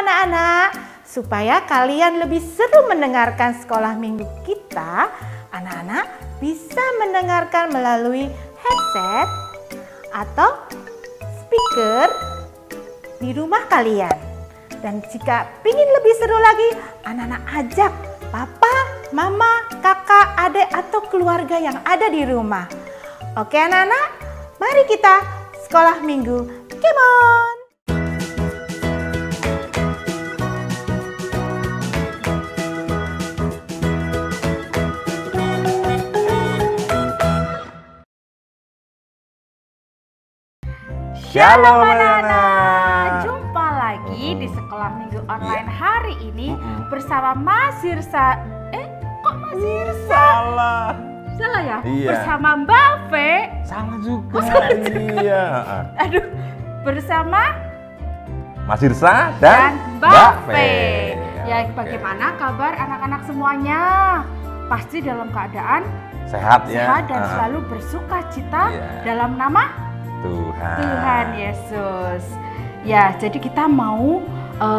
anak-anak, supaya kalian lebih seru mendengarkan sekolah minggu kita, anak-anak bisa mendengarkan melalui headset atau speaker di rumah kalian. Dan jika ingin lebih seru lagi, anak-anak ajak papa, mama, kakak, adik, atau keluarga yang ada di rumah. Oke anak-anak, mari kita sekolah minggu. Come on! Shalom anak-anak. Jumpa lagi di sekolah minggu online hari ini bersama Mas Hirsa. Kok Mas Hirsa? Salah ya? Iya. Bersama Mbak Fe. Salah juga. Oh, salah juga. Iya. Aduh, bersama Mas Hirsa dan Mbak Fe. Ya, Oke. bagaimana kabar anak-anak semuanya? Pasti dalam keadaan Sehat ya. sehat dan selalu bersuka cita Iya. dalam nama Tuhan Yesus. Ya, jadi kita mau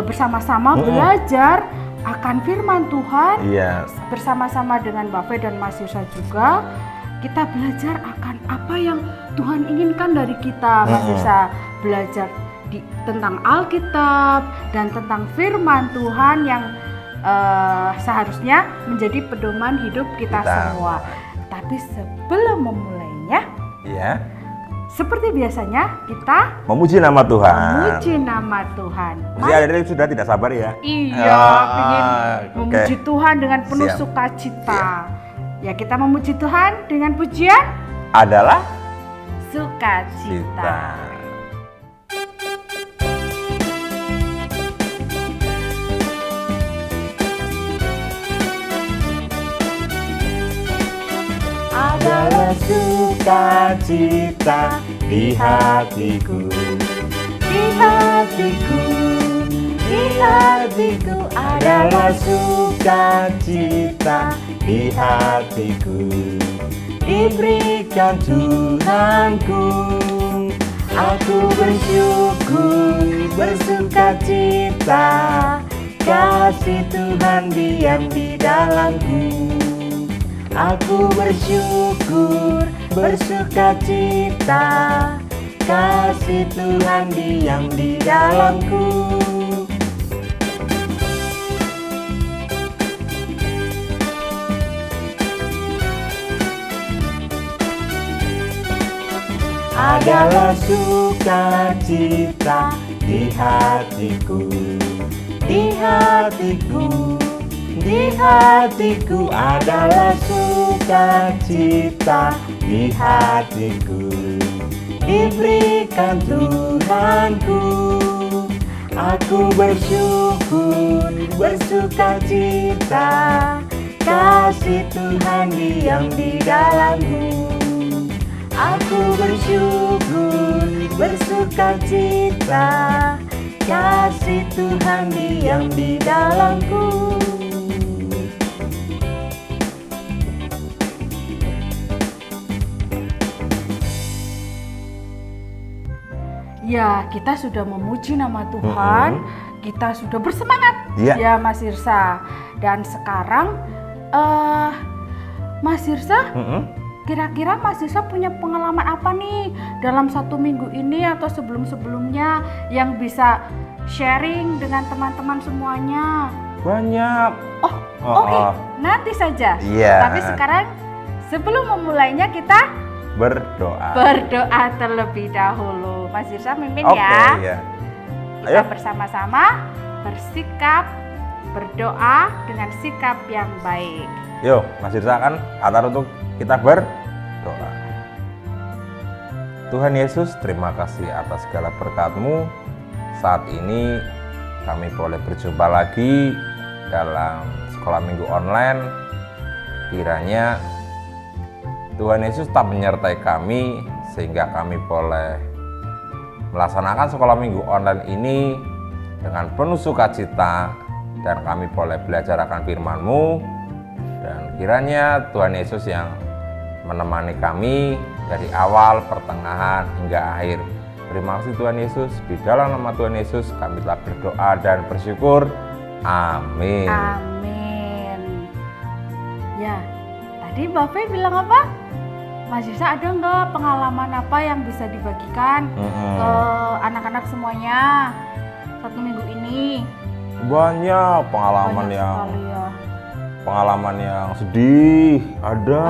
bersama-sama belajar akan firman Tuhan. Iya. Bersama-sama dengan Mbak Fe dan Mas Yusa juga. Kita belajar akan apa yang Tuhan inginkan dari kita. Mas Yusa belajar tentang Alkitab dan tentang firman Tuhan yang seharusnya menjadi pedoman hidup kita semua. Tapi sebelum memulainya, Iya. seperti biasanya kita Memuji nama Tuhan. memuji nama Tuhan. Masih ada yang sudah tidak sabar ya? Iya, ingin oke. memuji Tuhan dengan penuh Siap. sukacita. Ya, kita memuji Tuhan dengan pujian Adalah sukacita. cita. Adalah sukacita di hatiku, di hatiku, di hatiku. Adalah sukacita di hatiku, diberikan Tuhanku. Aku bersyukur, bersukacita, kasih Tuhan diam di dalamku. Aku bersyukur, bersukacita, kasih Tuhan diam di dalamku. Adalah sukacita di hatiku, di hatiku. Di hatiku adalah sukacita, di hatiku diberikan Tuhanku. Aku bersyukur, bersukacita, kasih Tuhan diam di dalamku. Aku bersyukur, bersukacita, kasih Tuhan diam di dalamku. Ya, kita sudah memuji nama Tuhan, kita sudah bersemangat, ya Mas Hirsa. Dan sekarang, Mas Hirsa, kira-kira Mas Hirsa punya pengalaman apa nih dalam 1 minggu ini atau sebelum-sebelumnya yang bisa sharing dengan teman-teman semuanya? Banyak. Oke, nanti saja. Iya. Tapi sekarang, sebelum memulainya kita berdoa terlebih dahulu. Mas Hirsa mimpin ya. Iya. Kita bersama-sama bersikap, berdoa dengan sikap yang baik. Yuk, Mas Hirsa kan atar untuk kita berdoa. Tuhan Yesus, terima kasih atas segala berkat-Mu. Saat ini kami boleh berjumpa lagi dalam sekolah minggu online. Kiranya Tuhan Yesus tetap menyertai kami sehingga kami boleh melaksanakan sekolah minggu online ini dengan penuh sukacita dan kami boleh belajar akan firman-Mu, dan kiranya Tuhan Yesus yang menemani kami dari awal, pertengahan hingga akhir Terima kasih Tuhan Yesus, di dalam nama Tuhan Yesus kami telah berdoa dan bersyukur. Amin. Amin. Ya, tadi Mbak Fe bilang apa? Mas Yesa, ada nggak pengalaman apa yang bisa dibagikan ke anak-anak semuanya satu minggu ini? Banyak pengalaman Banyak yang sekali ya. pengalaman yang sedih ada.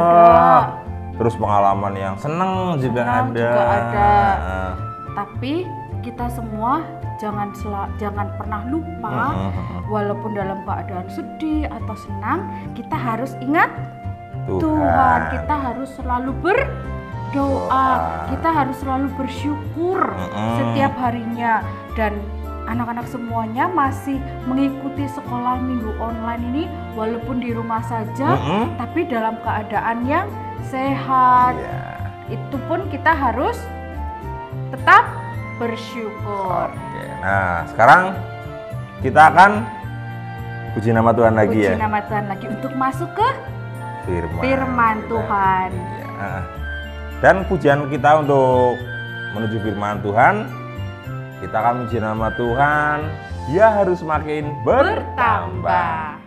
Terus pengalaman yang senang juga Senang ada. juga ada. Tapi kita semua jangan pernah lupa, walaupun dalam keadaan sedih atau senang, kita harus ingat Tuhan. Kita harus selalu berdoa, kita harus selalu bersyukur setiap harinya. Dan anak-anak semuanya masih mengikuti sekolah minggu online ini walaupun di rumah saja, tapi dalam keadaan yang sehat. Itu pun kita harus tetap bersyukur. Oke, nah sekarang kita akan puji nama Tuhan lagi ya. Puji nama Tuhan lagi untuk masuk ke firman Tuhan. Ya. Dan pujian kita untuk menuju firman Tuhan, kita akan puji nama Tuhan. Dia harus makin bertambah.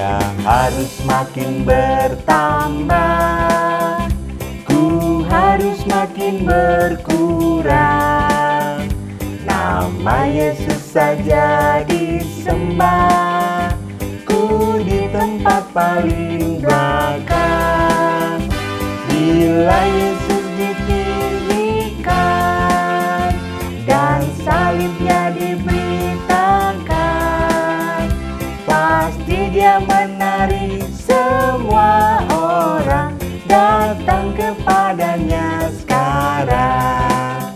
Yang harus makin bertambah, ku harus makin berkurang. Nama Yesus saja disembah, ku di tempat paling belakang. Bila Yesus ditinggikan dan salibnya diberitakan, pasti Dia menarik semua orang datang kepadanya sekarang.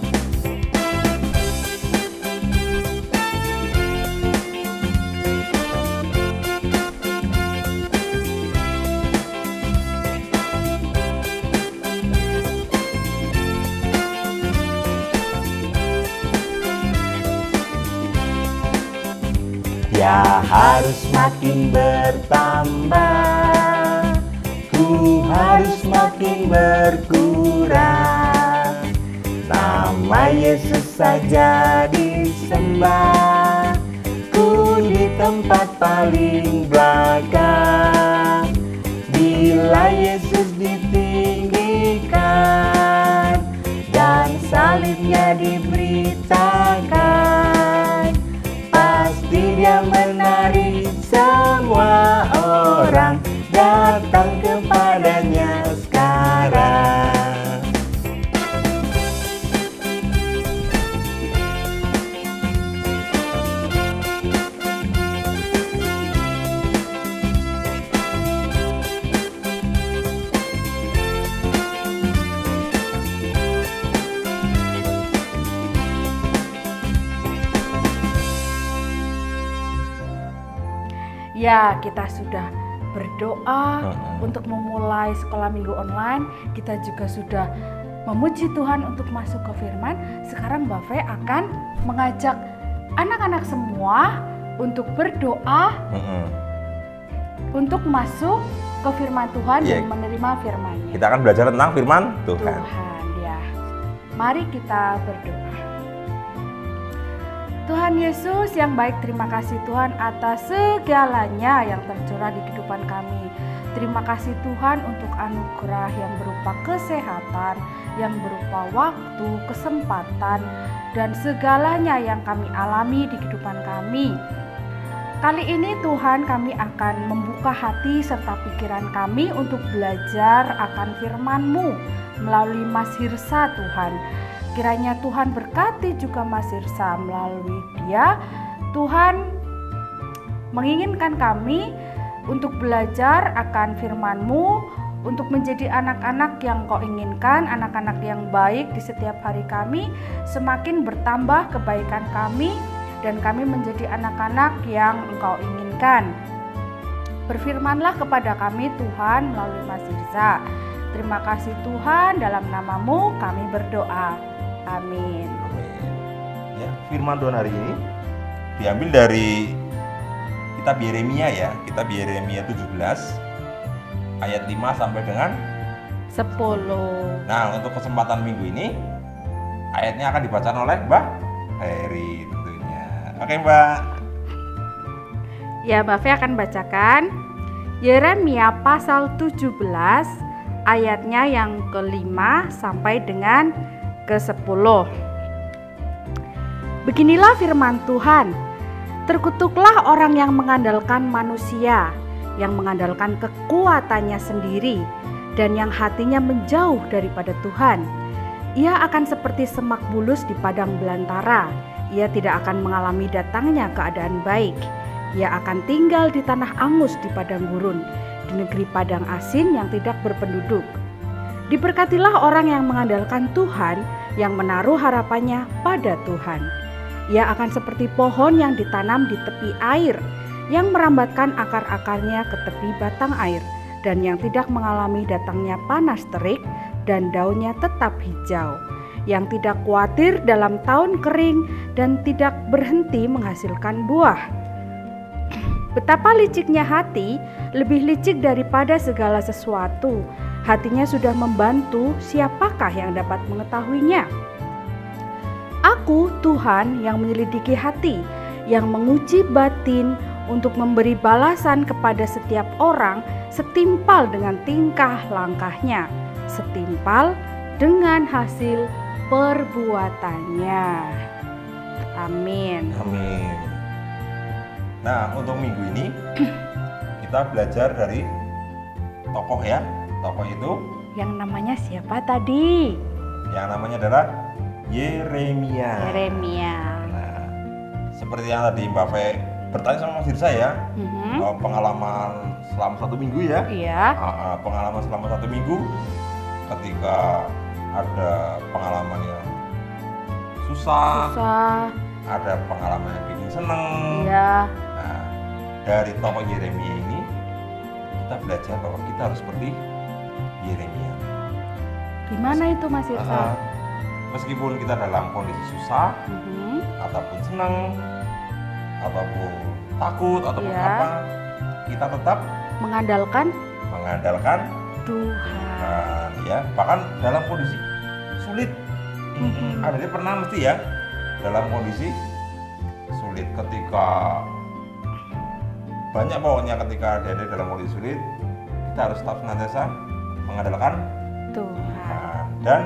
Dia harus makin bertambah, ku harus makin berkurang. Nama Yesus saja disembah, ku di tempat paling belakang. Bila Yesus ditinggikan dan salibnya diberitakan, pasti Dia menarik semua orang datang kepadanya sekarang. Ya, kita sudah berdoa untuk memulai sekolah minggu online. Kita juga sudah memuji Tuhan untuk masuk ke firman. Sekarang Mbak Fe akan mengajak anak-anak semua untuk berdoa untuk masuk ke firman Tuhan dan menerima firman-Nya. Kita akan belajar tentang firman Tuhan. Ya. Mari kita berdoa. Tuhan Yesus yang baik, terima kasih Tuhan atas segalanya yang tercurah di kehidupan kami. Terima kasih Tuhan untuk anugerah yang berupa kesehatan, yang berupa waktu, kesempatan, dan segalanya yang kami alami di kehidupan kami. Kali ini Tuhan, kami akan membuka hati serta pikiran kami untuk belajar akan firman-Mu melalui Mas Hirsa Tuhan. Kiranya Tuhan berkati juga Mas Hirsa melalui dia. Tuhan menginginkan kami untuk belajar akan firman-Mu, untuk menjadi anak-anak yang Kau inginkan, anak-anak yang baik di setiap hari kami, semakin bertambah kebaikan kami, dan kami menjadi anak-anak yang Engkau inginkan. Berfirmanlah kepada kami Tuhan melalui Mas Hirsa. Terima kasih Tuhan, dalam namamu kami berdoa. Amin. Amin. Ya, firman Tuhan hari ini diambil dari kitab Yeremia ya, kitab Yeremia 17 ayat 5 sampai dengan 10. Nah, untuk kesempatan minggu ini ayatnya akan dibacakan oleh Mbak Heri tentunya. Oke, Mbak. Ya, Mbak Fe akan bacakan Yeremia pasal 17 ayatnya yang ke-5 sampai dengan ke-10. Beginilah firman Tuhan. Terkutuklah orang yang mengandalkan manusia, yang mengandalkan kekuatannya sendiri, dan yang hatinya menjauh daripada Tuhan. Ia akan seperti semak bulus di padang belantara. Ia tidak akan mengalami datangnya keadaan baik. Ia akan tinggal di tanah angus di padang gurun, di negeri padang asin yang tidak berpenduduk. Diberkatilah orang yang mengandalkan Tuhan, yang menaruh harapannya pada Tuhan. Ia akan seperti pohon yang ditanam di tepi air, yang merambatkan akar-akarnya ke tepi batang air, dan yang tidak mengalami datangnya panas terik, dan daunnya tetap hijau, yang tidak khawatir dalam tahun kering, dan tidak berhenti menghasilkan buah. Betapa liciknya hati, lebih licik daripada segala sesuatu. Hatinya sudah membantu, siapakah yang dapat mengetahuinya? Aku, Tuhan, yang menyelidiki hati, yang menguji batin, untuk memberi balasan kepada setiap orang setimpal dengan tingkah langkahnya, setimpal dengan hasil perbuatannya. Amin. Amin. Nah, untuk minggu ini kita belajar dari tokoh ya. Tokoh itu Yang namanya siapa tadi? yang namanya adalah Yeremia. Yeremia. Nah, seperti yang tadi Mbak Fe bertanya sama Mas Dirsa ya, pengalaman selama 1 minggu ya. Iya. Pengalaman selama 1 minggu ketika ada pengalaman yang susah, ada pengalaman yang bikin seneng. Iya. Nah, dari tokoh Yeremia ini kita belajar bahwa kita harus seperti Yeremia. Gimana itu Mas Irsa? Meskipun kita dalam kondisi susah, ataupun senang, ataupun takut, ataupun Iya. apa, kita tetap Mengandalkan Tuhan, ya. Bahkan dalam kondisi sulit, ada dia pernah mesti ya dalam kondisi sulit ketika banyak pokoknya ketika ada dalam kondisi sulit, kita harus tetap senantiasa mengandalkan Tuhan. Dan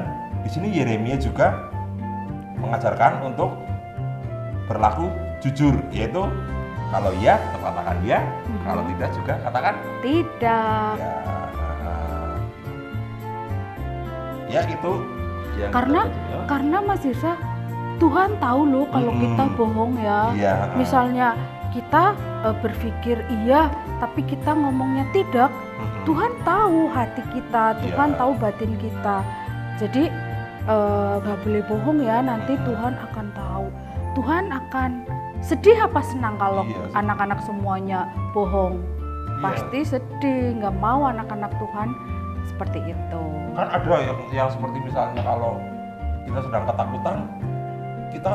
di sini Yeremia juga mengajarkan untuk berlaku jujur, yaitu kalau iya tetap katakan iya, kalau tidak juga katakan Tidak. ya. Ya itu yang Karena Mas Irsa, Tuhan tahu loh kalau kita bohong ya. Iya. Misalnya kita berpikir iya, tapi kita ngomongnya tidak. Tuhan tahu hati kita, Tuhan tahu batin kita. Jadi nggak boleh bohong ya. Nanti Tuhan akan tahu. Tuhan akan sedih apa senang kalau anak-anak semuanya bohong? Pasti sedih. Nggak mau anak-anak Tuhan seperti itu. Kan ada yang seperti misalnya kalau kita sedang ketakutan, kita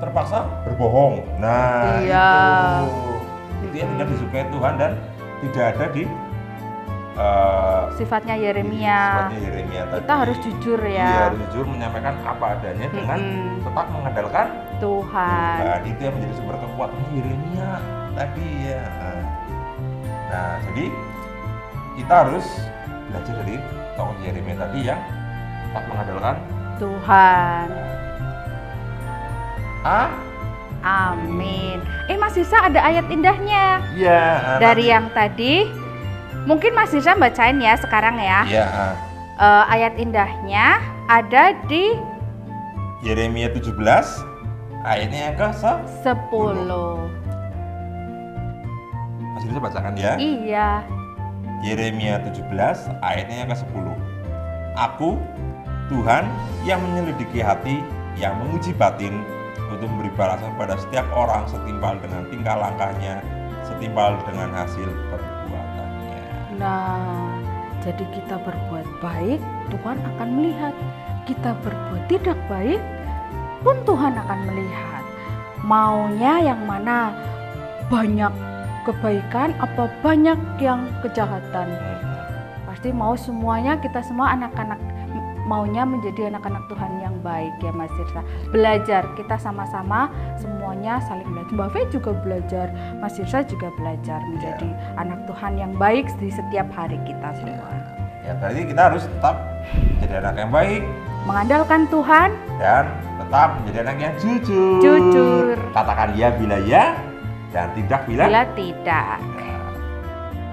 terpaksa berbohong. Nah, itu yang tidak disukai Tuhan dan tidak ada di sifatnya Yeremia. Tadi. Kita harus jujur ya. Iya, harus jujur menyampaikan apa adanya dengan tetap mengandalkan Tuhan. Itu yang menjadi sumber kekuatan Yeremia tadi ya. Nah, jadi kita harus belajar dari tokoh Yeremia tadi yang tetap mengandalkan Tuhan. Amin. Mas Irsa ada ayat indahnya. Iya. Dari yang tadi, mungkin Mas Irsa bacain ya sekarang ya. Iya. Ayat indahnya ada di Yeremia 17 ayatnya yang ke-10. Mas bisa bacakan ya? Iya. Yeremia 17 ayatnya yang ke-10. Aku Tuhan yang menyelidiki hati, yang menguji batin, untuk memberi balasan pada setiap orang setimpal dengan tingkah langkahnya, setimpal dengan hasil perbuatannya. Nah, Jadi kita berbuat baik, Tuhan akan melihat. Kita berbuat tidak baik pun Tuhan akan melihat. Maunya yang mana? Banyak kebaikan apa banyak yang kejahatan? Pasti mau semuanya, kita semua anak-anak maunya menjadi anak-anak Tuhan yang baik ya Mas Sirsa. Belajar, kita sama-sama semuanya saling belajar. Mbak Fe juga belajar, Mas Sirsa juga belajar menjadi anak Tuhan yang baik di setiap hari kita semua. Ya berarti kita harus tetap menjadi anak yang baik, Mengandalkan Tuhan dan tetap menjadi anak yang jujur. Jujur. Katakan ya bila ya, dan tidak bila tidak.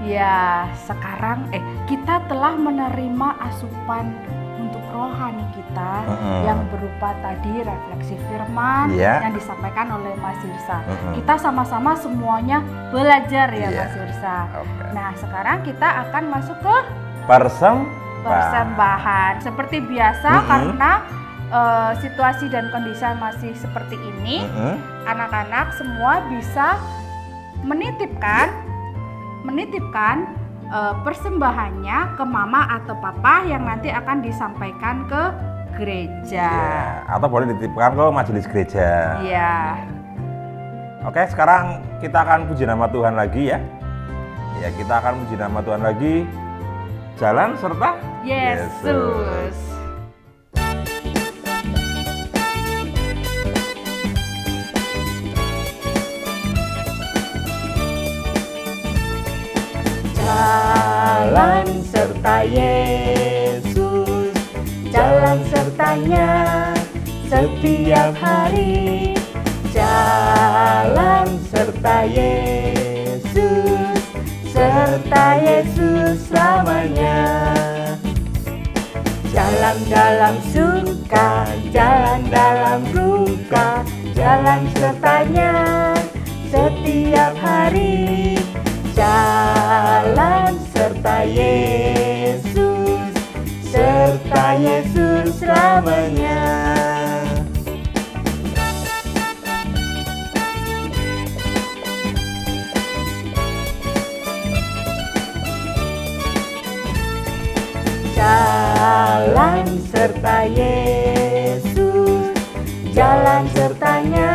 Ya, sekarang kita telah menerima asupan untuk rohani kita yang berupa tadi refleksi firman yang disampaikan oleh Mas Sirsa. Kita sama-sama semuanya belajar ya Mas Sirsa. Nah, sekarang kita akan masuk ke persembahan. Seperti biasa karena situasi dan kondisi masih seperti ini, anak-anak semua bisa menitipkan persembahannya ke mama atau papa yang nanti akan disampaikan ke gereja. Atau boleh dititipkan ke majelis gereja. Oke, sekarang kita akan puji nama Tuhan lagi ya. Ya, kita akan puji nama Tuhan lagi. Jalan serta Yesus. Jalan serta Yesus, jalan sertanya setiap hari. Jalan serta Yesus, serta Yesus selamanya. Jalan dalam suka, jalan dalam duka, jalan sertanya setiap hari. Jalan serta Yesus, serta Yesus selamanya. Jalan serta Yesus, jalan sertanya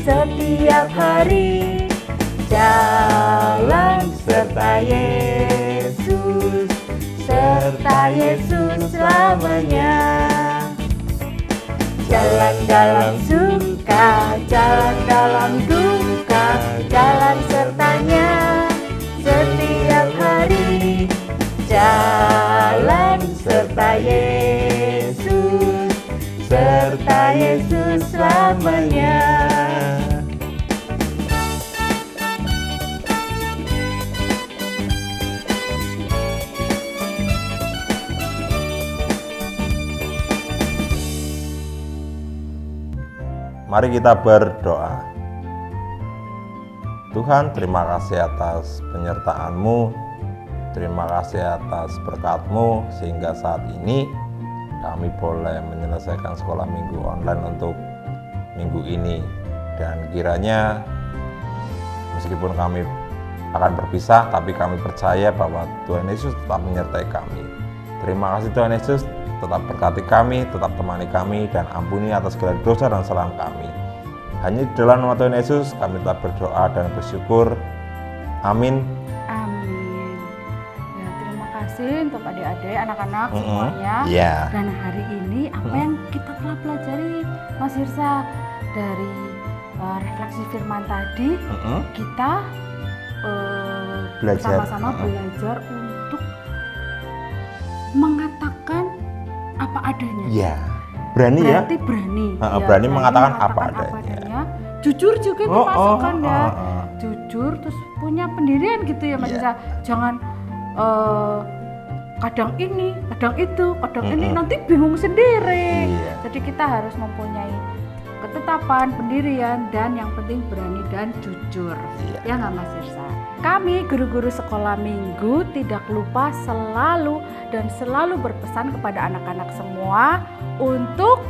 setiap hari. Jalan serta Yesus, serta Yesus selamanya. Jalan dalam suka, jalan dalam duka, jalan sertanya setiap hari. Jalan serta Yesus, serta Yesus selamanya. Mari kita berdoa. Tuhan, terima kasih atas penyertaan-Mu, terima kasih atas berkat-Mu, sehingga saat ini kami boleh menyelesaikan sekolah minggu online untuk minggu ini. Dan kiranya meskipun kami akan berpisah, tapi kami percaya bahwa Tuhan Yesus tetap menyertai kami. Terima kasih Tuhan Yesus, tetap berkati kami, tetap temani kami, dan ampuni atas segala dosa dan kesalahan kami. Hanya di dalam nama Tuhan Yesus kami tetap berdoa dan bersyukur. Amin. Amin. Ya, terima kasih untuk adik-adik, anak-anak semuanya. Dan hari ini apa yang kita telah pelajari, Mas Sirsa, dari refleksi firman tadi, kita bersama-sama belajar untuk mengatakan apa adanya. Ya, berani. Berarti berani. Berani mengatakan apa adanya. Jujur juga dimasukkan ya. Jujur terus punya pendirian gitu ya Mas Sirsa. Jangan kadang ini, kadang itu, kadang ini, nanti bingung sendiri. Jadi kita harus mempunyai ketetapan, pendirian, dan yang penting berani dan jujur. Ya nggak Mas Sirsa? Kami guru-guru sekolah minggu tidak lupa selalu berpesan kepada anak-anak semua untuk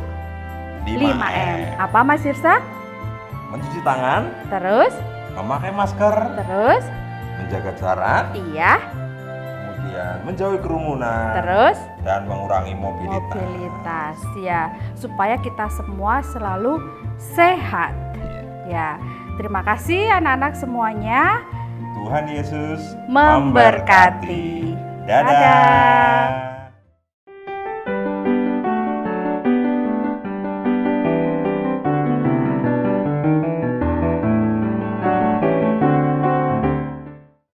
5M. Apa Mas Sirsa? Mencuci tangan. Terus? Memakai masker. Terus? Menjaga jarak. Iya. Kemudian dan menjauhi kerumunan Terus dan mengurangi mobilitas. ya, supaya kita semua selalu sehat. Ya, terima kasih anak-anak semuanya. Tuhan Yesus Memberkati. Dadah.